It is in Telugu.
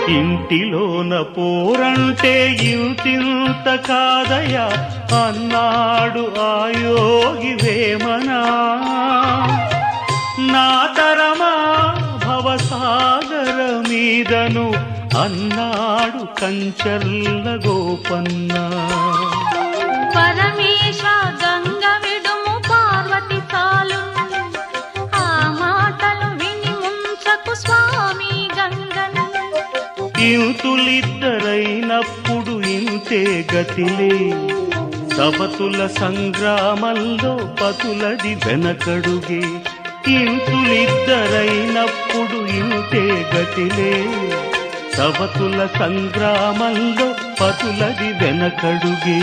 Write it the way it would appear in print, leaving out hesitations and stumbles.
ఇంటిలోన పోరంటే ఇంతింత కాదయా అన్నాడు ఆ యోగి వేమనా. నా తరమా భవసాగర మీదను అన్నాడు కంచర్ల గోపన్న. పరమేశ గంగ విడుము పార్వతి చాలు, ఆ మాటలు విని ముంచకు స్వామి గంగను. ఇంతులిద్దరైనప్పుడు ఇంతే గతిలే, సవతుల సంగ్రామంలో పతులది వెనకడుగే. ఇంతులిద్దరైనప్పుడు ఇంతే గతిలే, సవతుల సంగ్రామంలో పతులది వెనకడుగే.